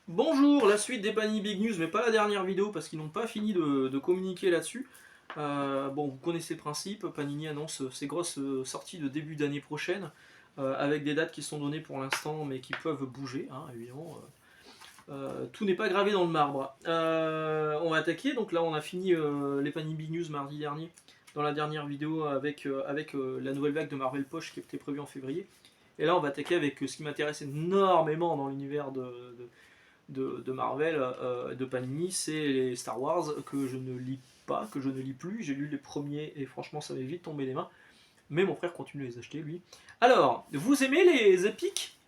Bonjour, la suite des Panini Big News, mais pas la dernière vidéo parce qu'ils n'ont pas fini de communiquer là-dessus. Bon, vous connaissez le principe, Panini annonce ses grosses sorties de début d'année prochaine, avec des dates qui sont données pour l'instant, mais qui peuvent bouger, hein, évidemment. Tout n'est pas gravé dans le marbre. On va attaquer, donc là on a fini les Panini Big News mardi dernier, dans la dernière vidéo avec la nouvelle vague de Marvel Poche qui était prévue en février. Et là on va attaquer avec ce qui m'intéresse énormément dans l'univers de Marvel, de Panini, c'est les Star Wars que je ne lis pas, que je ne lis plus. J'ai lu les premiers et franchement ça m'est vite tombé des mains. Mais mon frère continue à les acheter lui. Alors, vous aimez les épiques?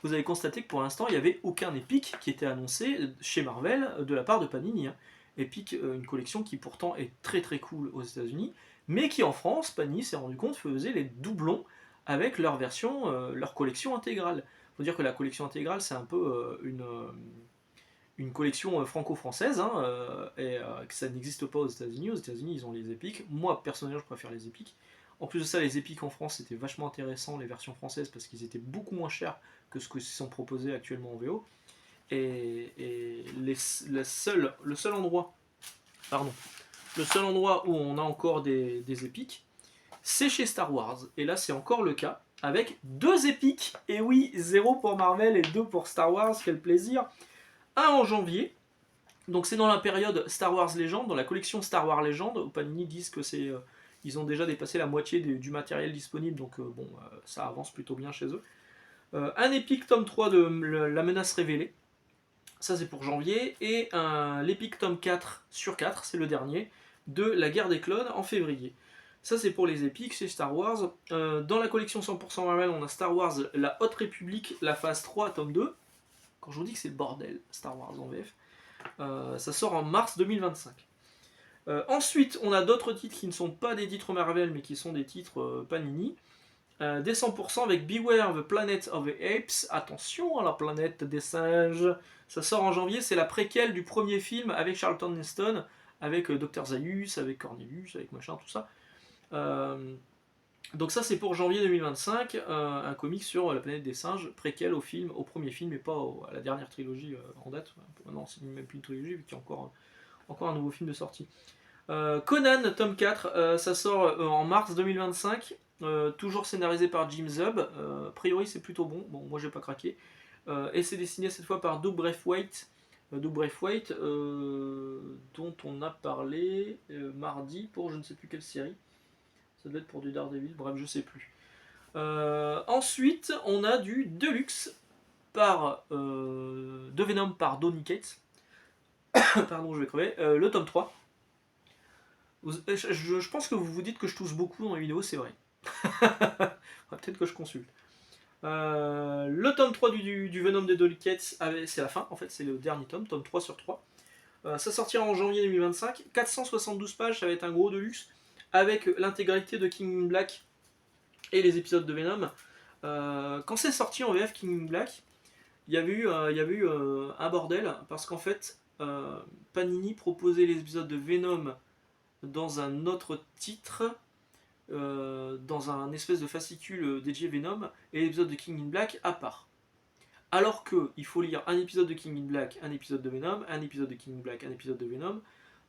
Vous avez constaté que pour l'instant il n'y avait aucun épique qui était annoncé chez Marvel de la part de Panini. Hein. Epic, une collection qui pourtant est très très cool aux États-Unis, mais qui en France, Panini s'est rendu compte faisait les doublons avec leur version, leur collection intégrale. Il faut dire que la collection intégrale, c'est un peu une collection franco-française, hein, et que ça n'existe pas aux États-Unis. Aux États-Unis, ils ont les épiques. Moi, personnellement, je préfère les épiques. En plus de ça, les épiques en France, c'était vachement intéressant, les versions françaises, parce qu'ils étaient beaucoup moins chers que ce que sont proposés actuellement en VO. Et le seul endroit, pardon, le seul endroit où on a encore des épiques, c'est chez Star Wars. Et là, c'est encore le cas, avec deux épiques. Et oui, 0 pour Marvel et 2 pour Star Wars, quel plaisir. Un en janvier, donc c'est dans la période Star Wars Legend, dans la collection Star Wars Legend, où Panini disent que c'est, ils ont déjà dépassé la moitié du matériel disponible, donc bon, ça avance plutôt bien chez eux. Un épique tome 3 de La Menace Révélée, ça c'est pour janvier, et l'épique tome 4 sur 4, c'est le dernier, de La Guerre des Clones en février. Ça c'est pour les épiques, c'est Star Wars. Dans la collection 100% Marvel, on a Star Wars La Haute République, la phase 3, tome 2. Quand je vous dis que c'est le bordel, Star Wars en VF. Ça sort en mars 2025. Ensuite, on a d'autres titres qui ne sont pas des titres Marvel, mais qui sont des titres Panini. Des 100% avec Beware the Planet of the Apes. Attention à la planète des singes. Ça sort en janvier, c'est la préquelle du premier film avec Charlton Heston, avec Dr Zaius, avec Cornelius, avec machin, tout ça. Donc ça c'est pour janvier 2025, un comic sur la planète des singes, préquel au film, au premier film et pas à la dernière trilogie en date. Non, c'est même plus une trilogie vu qu'il y a encore un nouveau film de sortie. Conan, tome 4, ça sort en mars 2025, toujours scénarisé par Jim Zub. A priori c'est plutôt bon, bon moi j'ai pas craqué. Et c'est dessiné cette fois par Doug Braithwaite, dont on a parlé mardi pour je ne sais plus quelle série. Ça doit être pour du Daredevil, bref, je sais plus. Ensuite, on a du Deluxe de Venom par Donny Cates. Pardon, je vais crever. Le tome 3. Je pense que vous vous dites que je tousse beaucoup dans les vidéos, c'est vrai. Peut-être que je consulte. Le tome 3 du Venom de Donny Cates, c'est la fin, en fait, c'est le dernier tome 3 sur 3. Ça sortira en janvier 2025. 472 pages, ça va être un gros Deluxe, avec l'intégralité de King in Black et les épisodes de Venom. Quand c'est sorti en VF King in Black, il y avait eu un bordel parce qu'en fait Panini proposait les épisodes de Venom dans un autre titre, dans un espèce de fascicule dédié Venom, et l'épisode de King in Black à part. Alors que il faut lire un épisode de King in Black, un épisode de Venom, un épisode de King in Black, un épisode de Venom,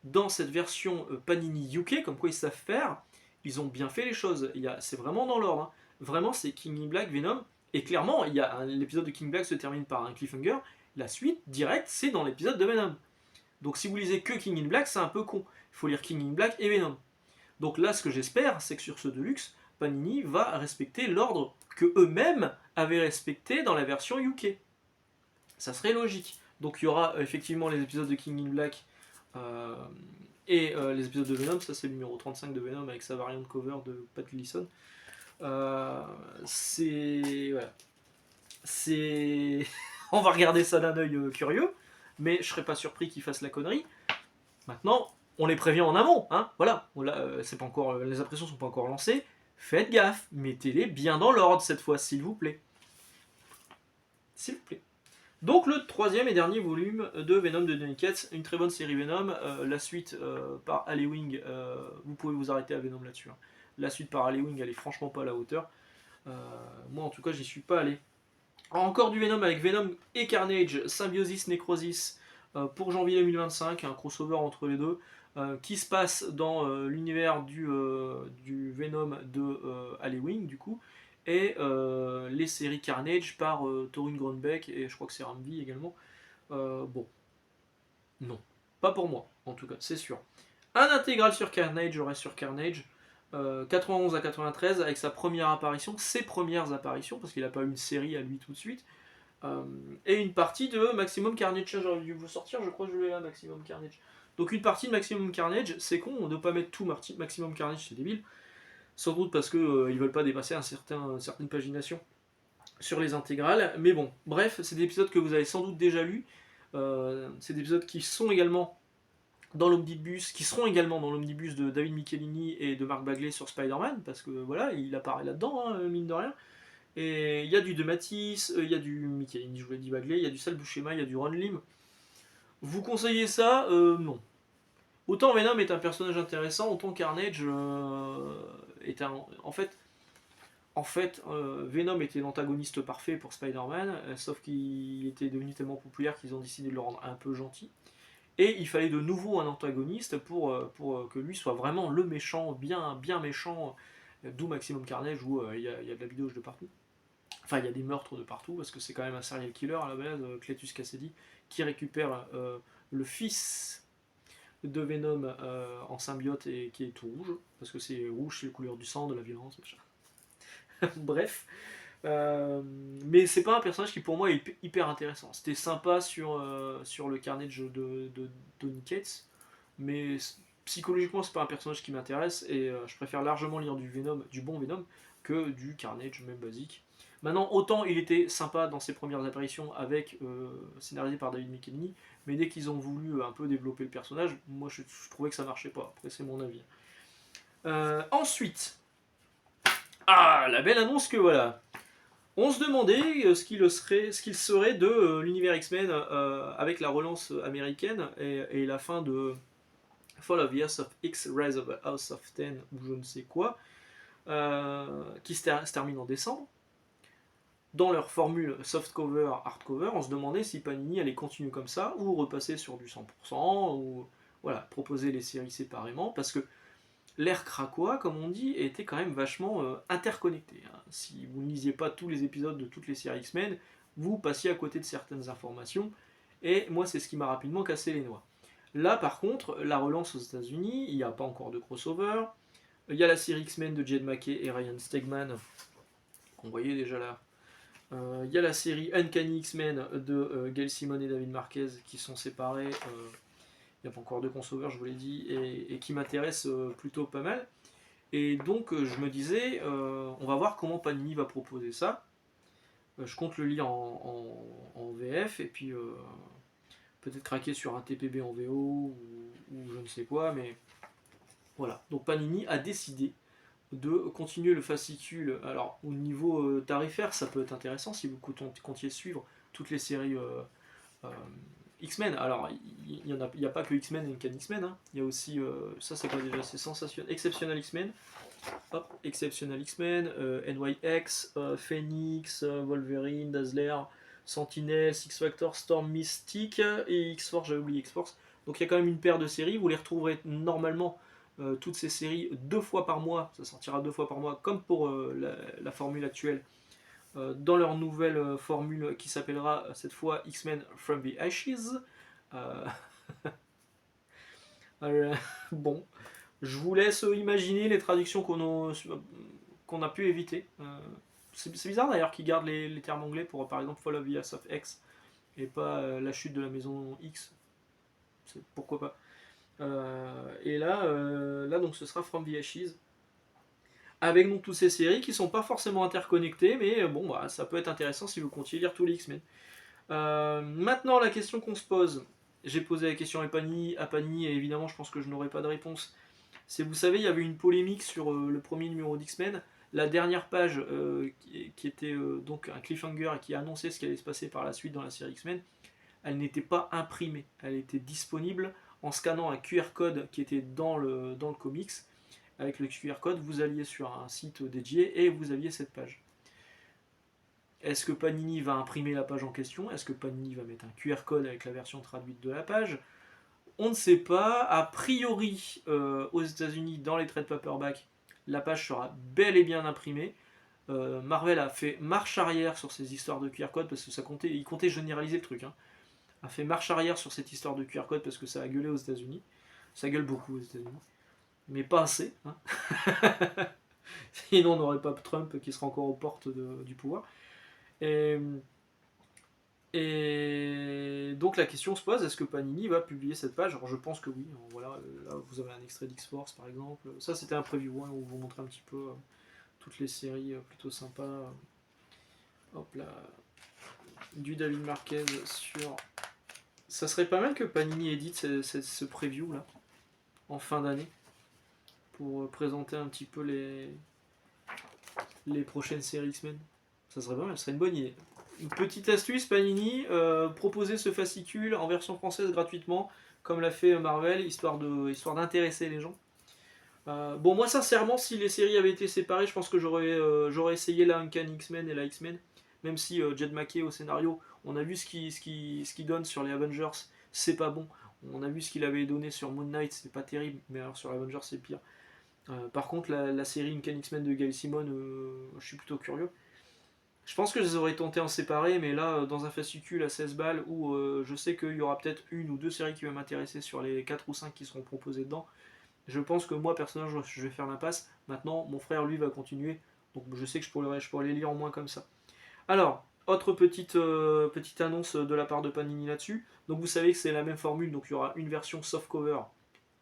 dans cette version Panini UK, comme quoi ils savent faire, ils ont bien fait les choses. C'est vraiment dans l'ordre. Hein. Vraiment, c'est King in Black, Venom, et clairement, l'épisode de King Black se termine par un cliffhanger. La suite, directe, c'est dans l'épisode de Venom. Donc si vous lisez que King in Black, c'est un peu con. Il faut lire King in Black et Venom. Donc là, ce que j'espère, c'est que sur ce Deluxe, Panini va respecter l'ordre que eux-mêmes avaient respecté dans la version UK. Ça serait logique. Donc il y aura effectivement les épisodes de King in Black euh, et les épisodes de Venom. Ça, c'est le numéro 35 de Venom avec sa variante cover de Pat Gleason. C'est. Voilà. C'est. On va regarder ça d'un œil curieux, mais je serais pas surpris qu'ils fassent la connerie. Maintenant, on les prévient en amont, hein. Voilà. C'est pas encore, les impressions sont pas encore lancées. Faites gaffe, mettez-les bien dans l'ordre cette fois, s'il vous plaît. S'il vous plaît. Donc le troisième et dernier volume de Venom de Donny Cates, une très bonne série Venom, la suite par Ali Wing, vous pouvez vous arrêter à Venom là-dessus. Hein. La suite par Ali Wing, elle est franchement pas à la hauteur. Moi en tout cas, j'y suis pas allé. Encore du Venom avec Venom et Carnage, Symbiosis Necrosis pour janvier 2025, un crossover entre les deux, qui se passe dans l'univers du Venom de Halloween du coup, et les séries Carnage par Torunn Grønbekk et je crois que c'est Ramvi également. Bon, non, pas pour moi en tout cas, c'est sûr. Un intégral sur Carnage, je reste sur Carnage. 91 à 93 avec sa première apparition, ses premières apparitions, parce qu'il n'a pas eu une série à lui tout de suite, euh, et une partie de Maximum Carnage. J'aurais dû vous sortir, je crois que je l'ai là, Maximum Carnage. Donc une partie de Maximum Carnage, c'est con, on ne doit pas mettre tout Maximum Carnage, c'est débile, sans doute parce qu'ils ne veulent pas dépasser une certaine pagination sur les intégrales, mais bon, bref, c'est des épisodes que vous avez sans doute déjà lus, c'est des épisodes qui sont également dans l'omnibus, qui seront également dans l'omnibus de David Michelini et de Mark Bagley sur Spider-Man, parce que voilà, il apparaît là-dedans, hein, mine de rien. Et il y a du De Matisse, il y a du Michelini, je vous l'ai dit, Bagley, il y a du Sal Buscema, il y a du Ron Lim. Vous conseillez ça Non. Autant Venom est un personnage intéressant, autant Carnage est un... En fait, Venom était l'antagoniste parfait pour Spider-Man, sauf qu'il était devenu tellement populaire qu'ils ont décidé de le rendre un peu gentil. Et il fallait de nouveau un antagoniste pour que lui soit vraiment le méchant, bien, bien méchant, d'où Maximum Carnage, où il y a de la bidouille de partout. Enfin, il y a des meurtres de partout, parce que c'est quand même un serial killer à la base, Cletus Cassidy, qui récupère le fils de Venom en symbiote et qui est tout rouge, parce que c'est rouge, c'est la couleur du sang, de la violence, machin. Bref. Mais c'est pas un personnage qui pour moi est hyper intéressant. C'était sympa sur le Carnage de Donny Cates, mais psychologiquement c'est pas un personnage qui m'intéresse et je préfère largement lire du Venom, du bon Venom, que du Carnage même basique. Maintenant, autant il était sympa dans ses premières apparitions avec scénarisé par David Michelini, mais dès qu'ils ont voulu un peu développer le personnage, moi je trouvais que ça marchait pas. Après c'est mon avis. Ensuite, la belle annonce que voilà. On se demandait ce qu'il serait de l'univers X-Men avec la relance américaine et la fin de Fall of the House of X, Rise of the House of Ten ou je ne sais quoi, qui se termine en décembre. Dans leur formule softcover, hardcover, on se demandait si Panini allait continuer comme ça ou repasser sur du 100% ou voilà, proposer les séries séparément parce que l'ère Krakoa, comme on dit, était quand même vachement interconnecté. Hein. Si vous ne lisiez pas tous les épisodes de toutes les séries X-Men, vous passiez à côté de certaines informations, et moi c'est ce qui m'a rapidement cassé les noix. Là par contre, la relance aux États-Unis, il n'y a pas encore de crossover, il y a la série X-Men de Jed MacKay et Ryan Stegman, qu'on voyait déjà là. Il y a la série Uncanny X-Men de Gail Simone et David Marquez qui sont séparés. Il n'y a pas encore de crossover, je vous l'ai dit, et qui m'intéresse plutôt pas mal. Et donc je me disais, on va voir comment Panini va proposer ça. Je compte le lire en VF et puis peut-être craquer sur un TPB en VO ou je ne sais quoi, mais voilà. Donc Panini a décidé de continuer le fascicule. Alors au niveau tarifaire, ça peut être intéressant si vous comptiez suivre toutes les séries euh, X-Men. Alors il n'y a pas que X-Men et Uncanny X-Men. Hein. Il y a aussi, ça c'est quoi déjà? C'est sensationnel. Exceptional X-Men. Hop, Exceptional X-Men, NYX, Phoenix, Wolverine, Dazzler, Sentinel, Six Factor, Storm Mystique et X-Force, j'avais oublié X-Force. Donc il y a quand même une paire de séries, vous les retrouverez normalement toutes ces séries 2 fois par mois, ça sortira 2 fois par mois comme pour la formule actuelle, dans leur nouvelle formule qui s'appellera cette fois X-Men From the Ashes. Euh, bon, je vous laisse imaginer les traductions qu'on a pu éviter. C'est bizarre d'ailleurs qu'ils gardent les termes anglais pour par exemple Fall of the House of X et pas la chute de la maison X. Pourquoi pas. Et là donc ce sera From the Ashes. Avec donc toutes ces séries qui sont pas forcément interconnectées, mais bon, bah, ça peut être intéressant si vous comptiez lire tous les X-Men. Maintenant, la question qu'on se pose, j'ai posé la question à Panini et évidemment, je pense que je n'aurai pas de réponse. C'est, vous savez, il y avait une polémique sur le premier numéro d'X-Men. La dernière page, qui était donc un cliffhanger et qui annonçait ce qui allait se passer par la suite dans la série X-Men, elle n'était pas imprimée. Elle était disponible en scannant un QR code qui était dans le comics. Avec le QR code, vous alliez sur un site dédié et vous aviez cette page. Est-ce que Panini va imprimer la page en question? Est-ce que Panini va mettre un QR code avec la version traduite de la page? On ne sait pas. A priori, aux États-Unis, dans les trade paperback, la page sera bel et bien imprimée. Marvel a fait marche arrière sur ces histoires de QR code parce que il comptait généraliser le truc. Hein. A fait marche arrière sur cette histoire de QR code parce que ça a gueulé aux États-Unis. Ça gueule beaucoup aux États-Unis, mais pas assez. Hein. Sinon, on n'aurait pas Trump qui sera encore aux portes du pouvoir. Et donc la question se pose, est-ce que Panini va publier cette page? Alors je pense que oui. Alors, voilà, là vous avez un extrait d'X-Force par exemple. Ça c'était un preview hein, où vous montrez un petit peu toutes les séries plutôt sympas. Hop là, du David Marquez sur. Ça serait pas mal que Panini édite ce preview là en fin d'année pour présenter un petit peu les prochaines séries X-Men. Ça serait pas mal, ça serait une bonne idée. Une petite astuce, Panini, proposer ce fascicule en version française gratuitement, comme l'a fait Marvel, histoire d'intéresser les gens. Bon, moi sincèrement, si les séries avaient été séparées, je pense que j'aurais essayé la Uncanny X-Men et la X-Men, même si Jed MacKay au scénario, on a vu ce qu'il donne sur les Avengers, c'est pas bon. On a vu ce qu'il avait donné sur Moon Knight, c'est pas terrible, mais alors sur Avengers c'est pire. Par contre, la série Uncanny X-Men de Gail Simon, je suis plutôt curieux. Je pense que je les aurais tentés en séparé, mais là, dans un fascicule à 16 balles, où je sais qu'il y aura peut-être une ou deux séries qui vont m'intéresser sur les 4 ou 5 qui seront proposées dedans, je pense que moi, personnellement, je vais faire l'impasse. Maintenant, mon frère, lui, va continuer, donc je sais que je pourrais les lire au moins comme ça. Alors, autre petite annonce de la part de Panini là-dessus. Donc vous savez que c'est la même formule, donc il y aura une version softcover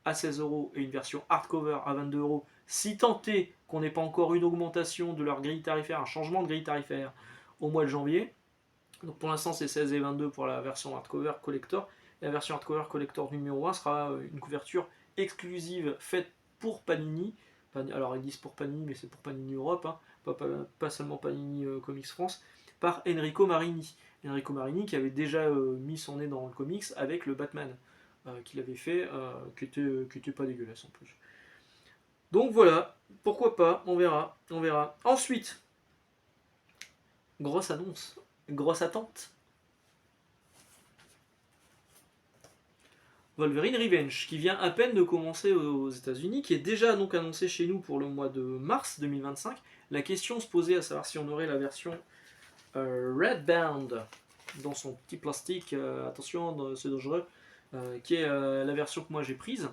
à 16€ et une version hardcover à 22€. Si tant est qu'on n'ait pas encore une augmentation de leur grille tarifaire, un changement de grille tarifaire au mois de janvier. Donc pour l'instant c'est 16 et 22 pour la version hardcover collector. Et la version hardcover collector numéro 1 sera une couverture exclusive faite pour Panini. Alors ils disent pour Panini, mais c'est pour Panini Europe, hein, pas seulement Panini Comics France, par Enrico Marini. Enrico Marini qui avait déjà mis son nez dans le comics avec le Batman qu'il avait fait, qui était pas dégueulasse en plus. Donc voilà, pourquoi pas, on verra. Ensuite, grosse annonce, grosse attente. Wolverine Revenge, qui vient à peine de commencer aux États-Unis, qui est déjà donc annoncé chez nous pour le mois de mars 2025. La question se posait à savoir si on aurait la version Redbound dans son petit plastique, attention, c'est dangereux, qui est la version que moi j'ai prise,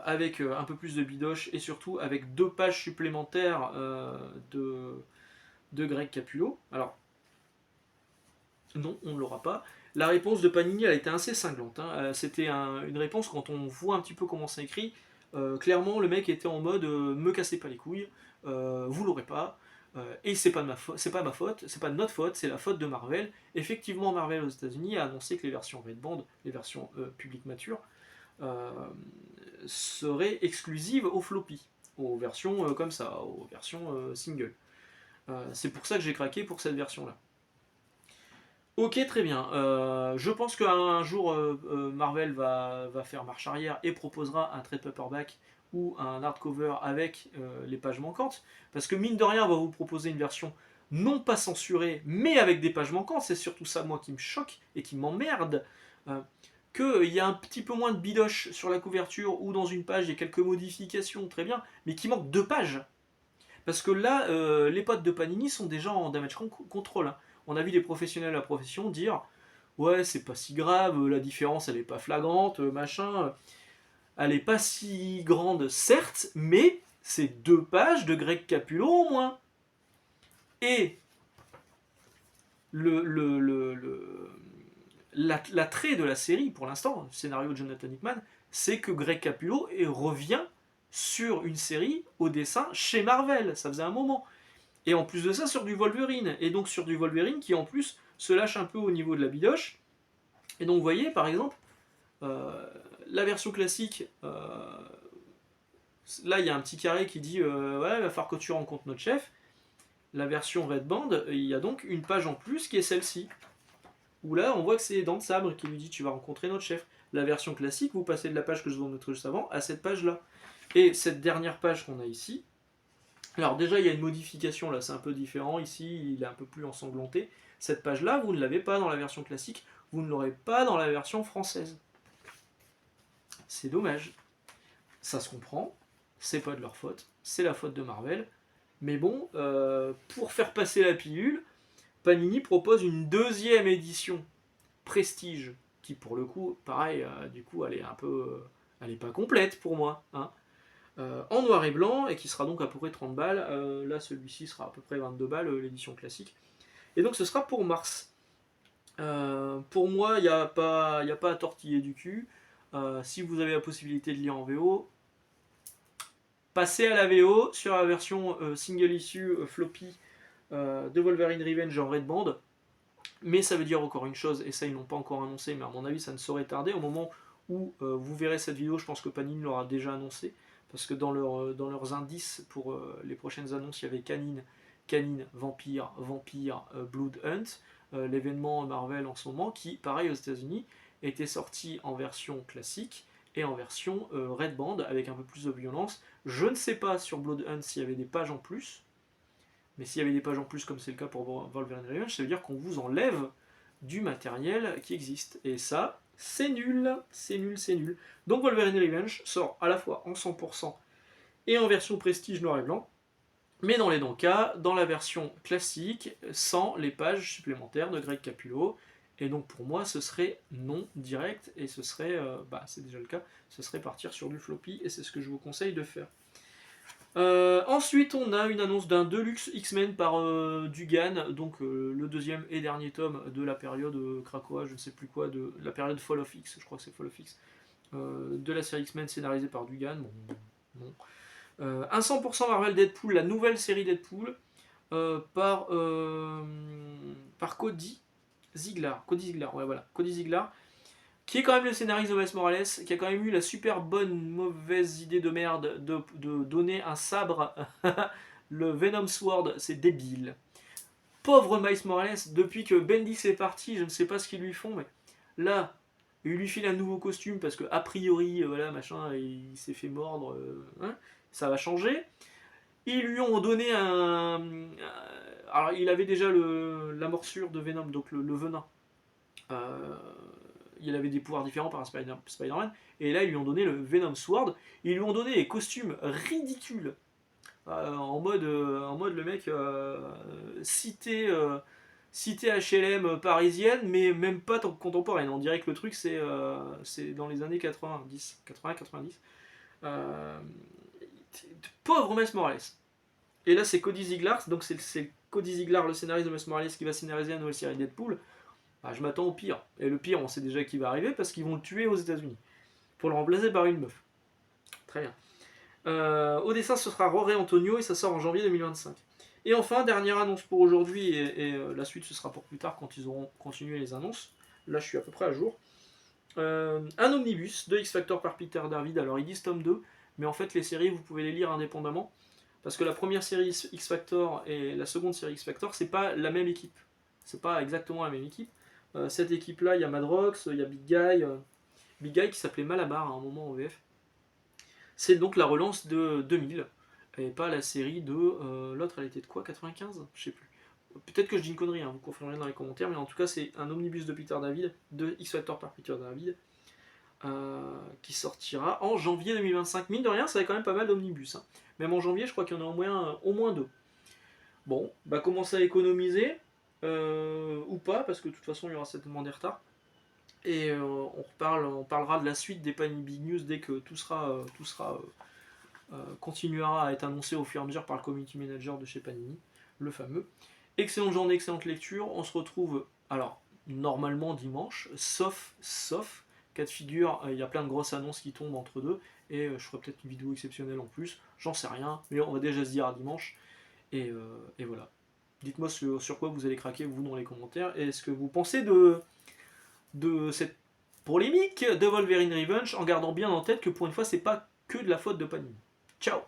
avec un peu plus de bidoche et surtout avec 2 pages supplémentaires de Greg Capullo. Alors, non, on ne l'aura pas. La réponse de Panini, elle a été assez cinglante. Hein. C'était une réponse, quand on voit un petit peu comment c'est écrit, clairement, le mec était en mode me cassez pas les couilles, vous l'aurez pas. Et c'est pas ma faute, c'est pas de notre faute, c'est la faute de Marvel. Effectivement, Marvel aux États-Unis a annoncé que les versions Red Band, les versions publiques matures, seraient exclusives aux floppy, aux versions comme ça, aux versions single. C'est pour ça que j'ai craqué pour cette version-là. Ok, très bien. Je pense qu'un jour Marvel va faire marche arrière et proposera un trade paperback ou un hardcover avec les pages manquantes. Parce que mine de rien, on va vous proposer une version non pas censurée, mais avec des pages manquantes. C'est surtout ça, moi, qui me choque et qui m'emmerde. Qu'il y a un petit peu moins de bidoche sur la couverture ou dans une page, il y a quelques modifications, très bien, mais qui manque 2 pages. Parce que là, les potes de Panini sont déjà en damage control. Hein. On a vu des professionnels de la profession dire ouais, c'est pas si grave, la différence elle est pas flagrante, machin. Elle est pas si grande, certes, mais c'est 2 pages de Greg Capullo au moins. Et l'attrait de la série, pour l'instant, le scénario de Jonathan Hickman, c'est que Greg Capullo revient sur une série au dessin chez Marvel. Ça faisait un moment. Et en plus de ça, sur du Wolverine. Et donc sur du Wolverine qui en plus se lâche un peu au niveau de la bidoche. Et donc vous voyez, par exemple, la version classique, là il y a un petit carré qui dit ouais, il va falloir que tu rencontres notre chef. La version Red Band, il y a donc une page en plus qui est celle-ci. Où là, on voit que c'est Dent de Sabre qui lui dit tu vas rencontrer notre chef. La version classique, vous passez de la page que je vous montrais juste avant à cette page-là. Et cette dernière page qu'on a ici, Alors déjà, il y a une modification, là c'est un peu différent, ici il est un peu plus ensanglanté. Cette page-là, vous ne l'avez pas dans la version classique, vous ne l'aurez pas dans la version française. C'est dommage. Ça se comprend, c'est pas de leur faute, c'est la faute de Marvel. Mais bon, pour faire passer la pilule, Panini propose une deuxième édition Prestige, qui pour le coup, pareil, du coup, elle est un peu, elle est pas complète pour moi, hein. En noir et blanc, et qui sera donc à peu près 30 balles. Là, celui-ci sera à peu près 22 balles, l'édition classique. Et donc, ce sera pour mars. Pour moi, il n'y a pas à tortiller du cul. Si vous avez la possibilité de lire en VO, passez à la VO sur la version single issue floppy de Wolverine Revenge en Red Band. Mais ça veut dire encore une chose, et ça ils n'ont pas encore annoncé, mais à mon avis ça ne saurait tarder. Au moment où vous verrez cette vidéo, je pense que Panini l'aura déjà annoncé, parce que dans leurs indices pour les prochaines annonces, il y avait Canine, Vampire, Blood Hunt, l'événement Marvel en ce moment, qui, pareil aux États-Unis, était sorti en version classique et en version Red Band, avec un peu plus de violence. Je ne sais pas sur Blood Hunt s'il y avait des pages en plus, mais s'il y avait des pages en plus, comme c'est le cas pour Wolverine Revenge, ça veut dire qu'on vous enlève du matériel qui existe. Et ça, c'est nul, c'est nul, c'est nul. Donc Wolverine Revenge sort à la fois en 100% et en version prestige noir et blanc, mais dans les deux cas, dans la version classique, sans les pages supplémentaires de Greg Capullo. Et donc pour moi, ce serait non direct, et ce serait, c'est déjà le cas, ce serait partir sur du floppy, et c'est ce que je vous conseille de faire. Ensuite, on a une annonce d'un Deluxe X-Men par Dugan, donc le deuxième et dernier tome de la période Krakoa, je ne sais plus quoi, de la période Fall of X, je crois que c'est Fall of X, de la série X-Men scénarisée par Dugan. Bon. Un 100% Marvel Deadpool, la nouvelle série Deadpool, par Cody Ziglar. Cody Ziglar, qui est quand même le scénariste de Miles Morales, qui a quand même eu la super bonne mauvaise idée de merde de donner un sabre, le Venom Sword, c'est débile. Pauvre Miles Morales, depuis que Bendis est parti, je ne sais pas ce qu'ils lui font, mais là, il lui file un nouveau costume parce que a priori, voilà, machin, il s'est fait mordre, ça va changer. Ils lui ont donné alors, il avait déjà la morsure de Venom, donc le venin. Il avait des pouvoirs différents par Spider-Man, et là ils lui ont donné le Venom Sword, ils lui ont donné des costumes ridicules, en mode le mec cité HLM parisienne, mais même pas contemporaine, on dirait que le truc c'est dans les années 80-90. Euh, Pauvre Miles Morales. Et là c'est Cody Ziglar, donc c'est Cody Ziglar, le scénariste de Miles Morales, qui va scénariser la nouvelle série Deadpool. Je m'attends au pire. Et le pire, on sait déjà qui va arriver parce qu'ils vont le tuer aux États-Unis pour le remplacer par une meuf. Très bien. Au dessin, ce sera Roré Antonio et ça sort en janvier 2025. Et enfin, dernière annonce pour aujourd'hui, et la suite ce sera pour plus tard quand ils auront continué les annonces. Là, je suis à peu près à jour. Un omnibus de X-Factor par Peter David. Alors, ils disent tome 2, mais en fait, les séries, vous pouvez les lire indépendamment. Parce que la première série X-Factor et la seconde série X-Factor, c'est pas la même équipe. C'est pas exactement la même équipe. Cette équipe-là, il y a Madrox, il y a Big Guy qui s'appelait Malabar à un moment en VF. C'est donc la relance de 2000, et pas la série de... l'autre, elle était de quoi, 95? Je sais plus. Peut-être que je dis une connerie, vous confirmerez dans les commentaires, mais en tout cas, c'est un omnibus de Peter David, de X-Factor par Peter David, qui sortira en janvier 2025. Mine de rien, ça avait quand même pas mal d'omnibus. Même en janvier, je crois qu'il y en a au moins 2. Bon, commencer à économiser, ou pas, parce que de toute façon il y aura certainement des retards. Et on parlera de la suite des Panini Big News dès que tout continuera à être annoncé au fur et à mesure par le community manager de chez Panini, le fameux. Excellente journée, excellente lecture. On se retrouve alors normalement dimanche, sauf cas de figure, il y a plein de grosses annonces qui tombent entre deux, et je ferai peut-être une vidéo exceptionnelle en plus, j'en sais rien, mais on va déjà se dire à dimanche. Et voilà. Dites-moi sur quoi vous allez craquer, vous, dans les commentaires. Et ce que vous pensez de cette polémique de Wolverine Revenge, en gardant bien en tête que pour une fois, c'est pas que de la faute de Panini. Ciao!